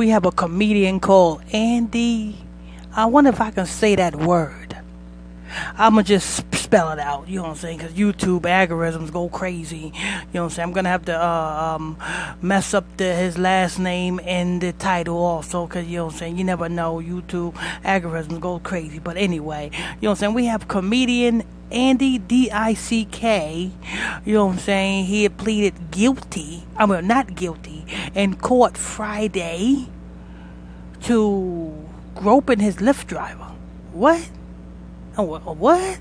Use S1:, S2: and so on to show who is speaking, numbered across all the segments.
S1: we have a comedian called Andy. I wonder if I can say that word. I'm going to just spell it out, you know what I'm saying, because YouTube algorithms go crazy, you know what I'm saying. I'm going to have to mess up his last name and the title also, because, you know what I'm saying, you never know, YouTube algorithms go crazy. But anyway, you know what I'm saying, we have comedian Andy, D8CK, you know what I'm saying. He had pleaded guilty, not guilty, in court Friday to groping his Lyft driver. What? What?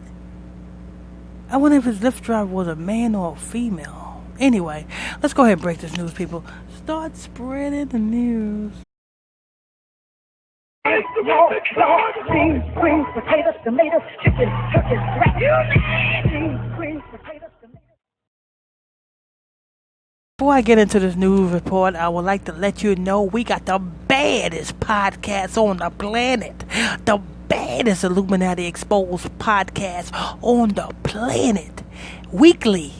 S1: I wonder if his Lyft driver was a man or a female. Anyway, let's go ahead and break this news, people. Start spreading the news. Beans, greens, potatoes, tomatoes, chicken, turkeys, rat. Beans, greens, potatoes, tomatoes. Before I get into this news report, I would like to let you know we got the baddest podcast on the planet. The baddest Illuminati Exposed podcast on the planet. Weekly.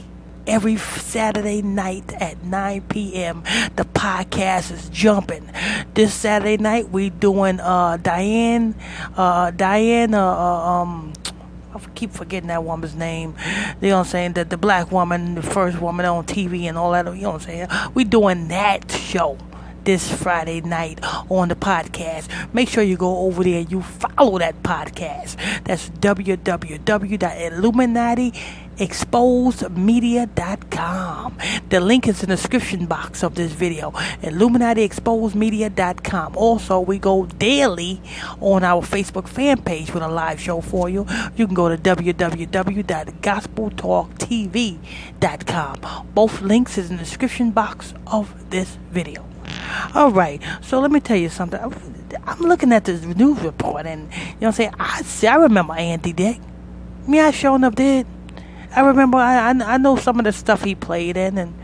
S1: Every Saturday night at 9 p.m. the podcast is jumping. This Saturday night we doing Diane. I keep forgetting that woman's name. You know what I'm saying? The black woman, the first woman on TV and all that. You know what I'm saying? We doing that show this Friday night on the podcast. Make sure you go over there and you follow that podcast. That's www.illuminatiexposedmedia.com. The link is in the description box of this video. illuminatiexposedmedia.com. Also, we go daily on our Facebook fan page with a live show for you. You can go to www.gospeltalktv.com. Both links is in the description box of this video. All right, so let me tell you something. I'm looking at this news report, and you know what I'm saying. I remember Andy Dick. I showing up did. I remember. I know some of the stuff he played in, and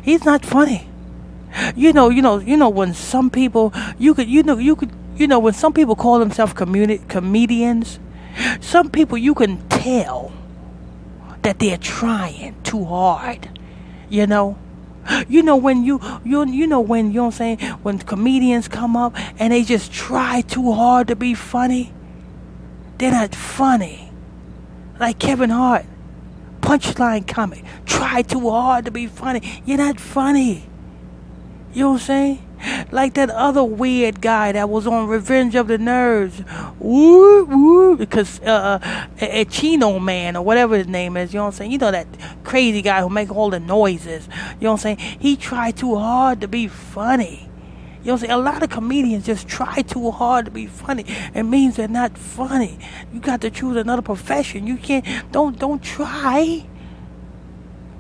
S1: he's not funny. You know. When some people, when some people call themselves comedians, some people you can tell that they're trying too hard. You know when you know what I'm saying, when comedians come up and they just try too hard to be funny, they're not funny. Like Kevin Hart, punchline comic, try too hard to be funny, you're not funny. You know what I'm saying? Like that other weird guy that was on Revenge of the Nerds. Woo, woo. Because a Chino Man or whatever his name is. You know what I'm saying? You know that crazy guy who make all the noises. You know what I'm saying? He tried too hard to be funny. You know what I'm saying? A lot of comedians just try too hard to be funny. It means they're not funny. You got to choose another profession. You can't. Don't try.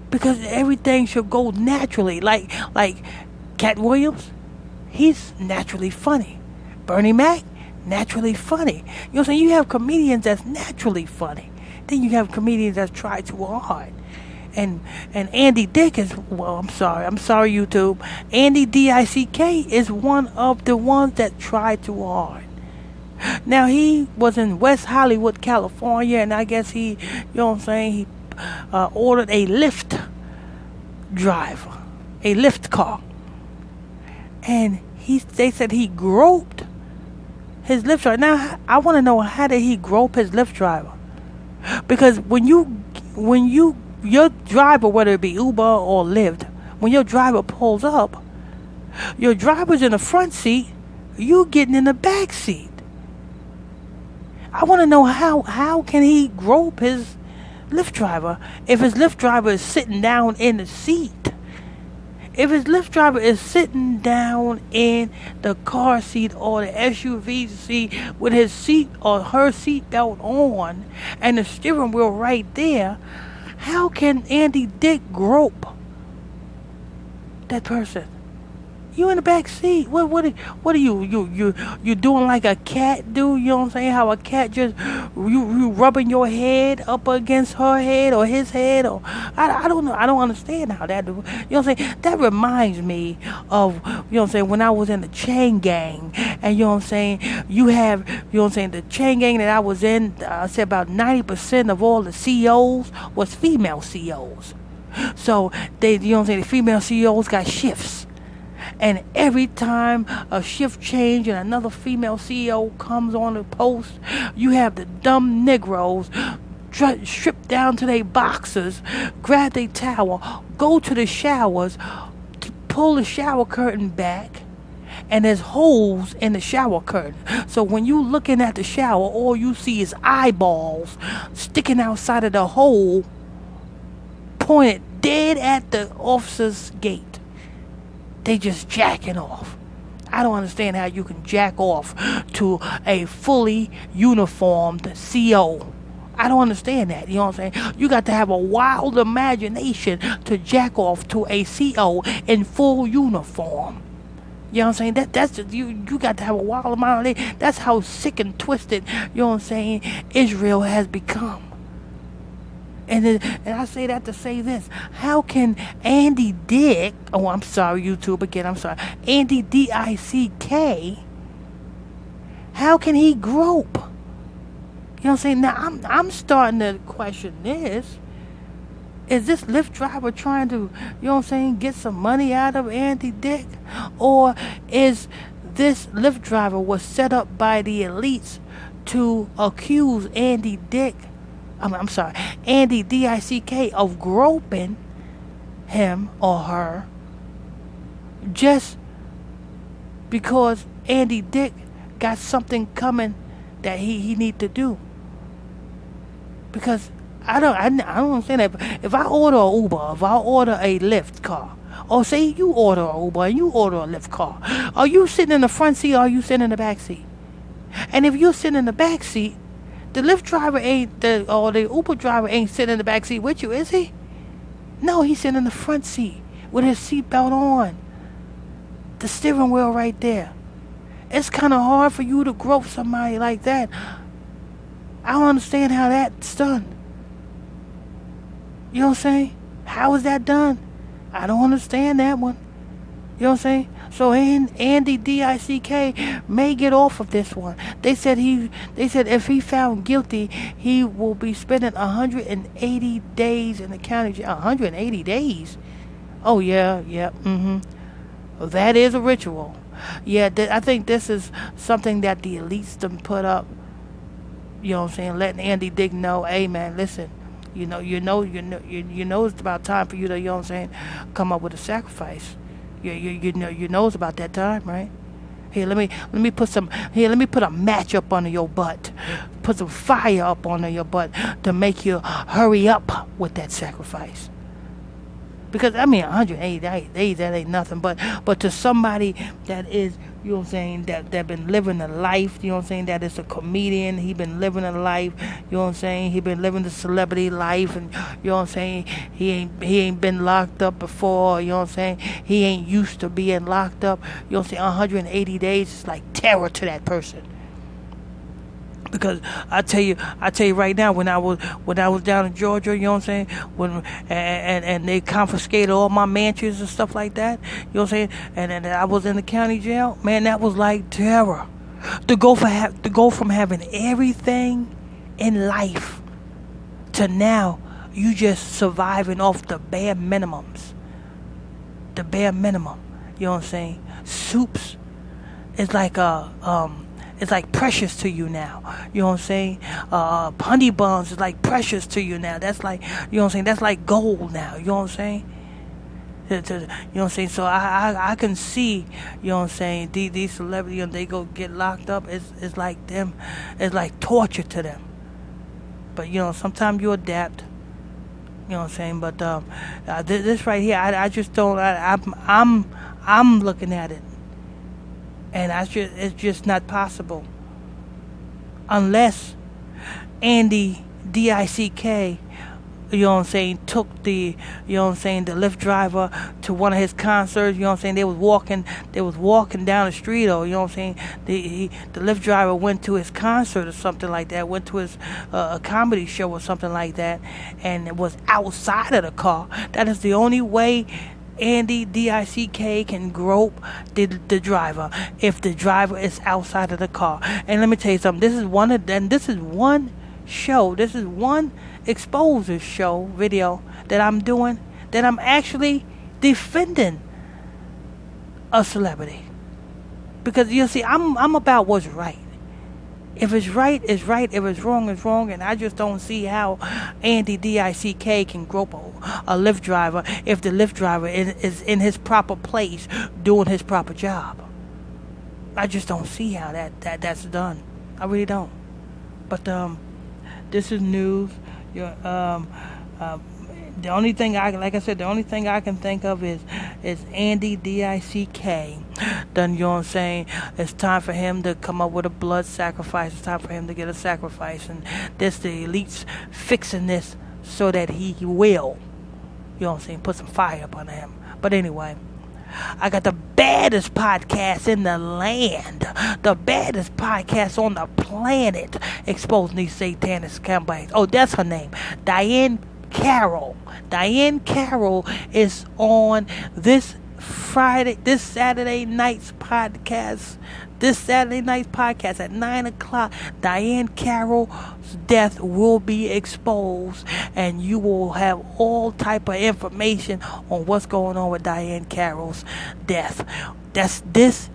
S1: Because everything should go naturally. Like Cat Williams. He's naturally funny. Bernie Mac, naturally funny. You know what I'm saying? You have comedians that's naturally funny. Then you have comedians that try too hard. And Andy Dick is, I'm sorry YouTube. Andy D8CK is one of the ones that try too hard. Now he was in West Hollywood, California, and I guess he, you know what I'm saying, he ordered a Lyft driver, a Lyft car. And they said he groped his Lyft driver. Now, I want to know, how did he grope his Lyft driver? Because when your driver, whether it be Uber or Lyft, when your driver pulls up, your driver's in the front seat, you getting in the back seat. I want to know how can he grope his Lyft driver if his Lyft driver is sitting down in the seat? If his Lyft driver is sitting down in the car seat or the SUV seat with his seat or her seat belt on and the steering wheel right there, how can Andy Dick grope that person? You in the back seat. What are you doing like a cat do? You know what I'm saying? How a cat just you rubbing your head up against her head or his head, or I don't know. I don't understand how that do. You know what I'm saying? That reminds me of, you know what I'm saying, when I was in the chain gang, and you know what I'm saying, you have, you know what I'm saying, the chain gang that I was in, I said about 90% of all the CEOs was female CEOs. So they, you know what I'm saying, the female CEOs got shifts. And every time a shift change and another female CEO comes on the post, you have the dumb Negroes strip down to their boxers, grab their towel, go to the showers, pull the shower curtain back, and there's holes in the shower curtain. So when you looking at the shower, all you see is eyeballs sticking outside of the hole, pointed dead at the officer's gate. They just jacking off. I don't understand how you can jack off to a fully uniformed CO. I don't understand that. You know what I'm saying? You got to have a wild imagination to jack off to a CO in full uniform. You know what I'm saying? That's you got to have a wild imagination. That's how sick and twisted, you know what I'm saying, Israel has become. And I say that to say this. How can Andy Dick, oh, I'm sorry, YouTube again, I'm sorry, Andy D8CK, how can he grope? You know what I'm saying? Now, I'm starting to question this. Is this Lyft driver trying to, you know what I'm saying, get some money out of Andy Dick? Or is this Lyft driver was set up by the elites to accuse Andy Dick, Andy D8CK of groping him or her just because Andy Dick got something coming that he need to do? Because I don't understand that. If I order an Uber, if I order a Lyft car, or say you order an Uber and you order a Lyft car, are you sitting in the front seat or are you sitting in the back seat? And if you're sitting in the back seat, the Lyft driver or the Uber driver ain't sitting in the back seat with you, is he? No, he's sitting in the front seat with his seatbelt on. The steering wheel right there. It's kind of hard for you to grope somebody like that. I don't understand how that's done. You know what I'm saying? How is that done? I don't understand that one. You know what I'm saying? So Andy D8CK may get off of this one. They said if he found guilty, he will be spending 180 days in the county jail. 180 days? Oh yeah. That is a ritual. Yeah, I think this is something that the elites done put up. You know what I'm saying? Letting Andy Dick know, hey man, listen, you know it's about time for you to, you know what I'm saying, come up with a sacrifice. You know it's about that time, right? Here, let me put a match up under your butt. Put some fire up under your butt to make you hurry up with that sacrifice. Because 180 days, that ain't nothing. But to somebody that is, you know what I'm saying, that been living a life, you know what I'm saying, that is a comedian, he been living a life, you know what I'm saying, he been living the celebrity life, and you know what I'm saying, he ain't been locked up before, you know what I'm saying, he ain't used to being locked up, you know what I'm saying, 180 days is like terror to that person. Because I tell you right now, when I was down in Georgia, you know what I'm saying, and they confiscated all my mansions and stuff like that, you know what I'm saying, and I was in the county jail, man, that was like terror. To go from having everything in life to now you just surviving off the bare minimums. The bare minimum. You know what I'm saying? Soups is like it's like precious to you now. You know what I'm saying? Honey buns is like precious to you now. That's like, you know what I'm saying? That's like gold now. You know what I'm saying? You know what I'm saying? So I can see, you know what I'm saying, these celebrities, and they go get locked up. It's like them. It's like torture to them. But, you know, sometimes you adapt. You know what I'm saying? But this right here, I just don't. I'm looking at it. And it's just not possible unless Andy D8CK, you know what I'm saying, took the, you know what I'm saying, the Lyft driver to one of his concerts. You know what I'm saying, they was walking down the street, or you know what I'm saying, the Lyft driver went to his concert or something like that, went to his a comedy show or something like that, and it was outside of the car. That is the only way Andy D8CK can grope the driver, if the driver is outside of the car. And let me tell you something, this is one exposure show video that I'm doing, that I'm actually defending a celebrity. Because you see, I'm about what's right. If it's right, it's right. If it's wrong, it's wrong. And I just don't see how Andy D8CK can grope a Lyft driver if the Lyft driver is in his proper place doing his proper job. I just don't see how that's done. I really don't. But this is news. The only thing the only thing I can think of is Andy D8CK. Done, you know what I'm saying? It's time for him to come up with a blood sacrifice. It's time for him to get a sacrifice, and this the elites fixing this so that he will, you know what I'm saying, put some fire up on him. But anyway, I got the baddest podcast in the land, the baddest podcast on the planet, exposing these satanic scumbags. Oh, that's her name, Diane Carroll. Diane Carroll is on this Saturday night's podcast. This Saturday night's podcast at 9 o'clock. Diane Carroll's death will be exposed, and you will have all type of information on what's going on with Diane Carroll's death. That's this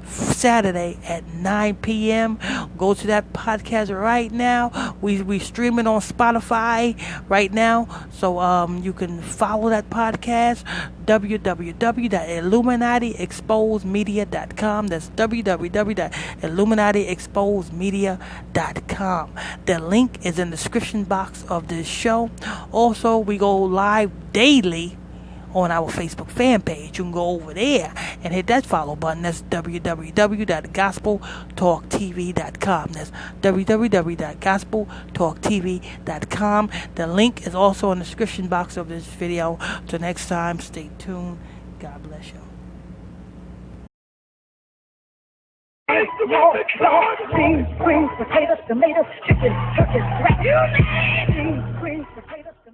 S1: Saturday at 9 p.m. Go to that podcast right now. We streaming on Spotify right now, so you can follow that podcast. www.illuminatiexposedmedia.com. That's www.illuminatiexposedmedia.com. The link is in the description box of this show. Also, we go live daily on our Facebook fan page. You can go over there and hit that follow button. That's www.gospeltalktv.com. That's www.gospeltalktv.com. The link is also in the description box of this video. Till next time, stay tuned. God bless you.
S2: Beans, greens, potatoes, tomatoes, chicken, turkeys, rat. You name it. Beans, greens, potatoes, tomatoes.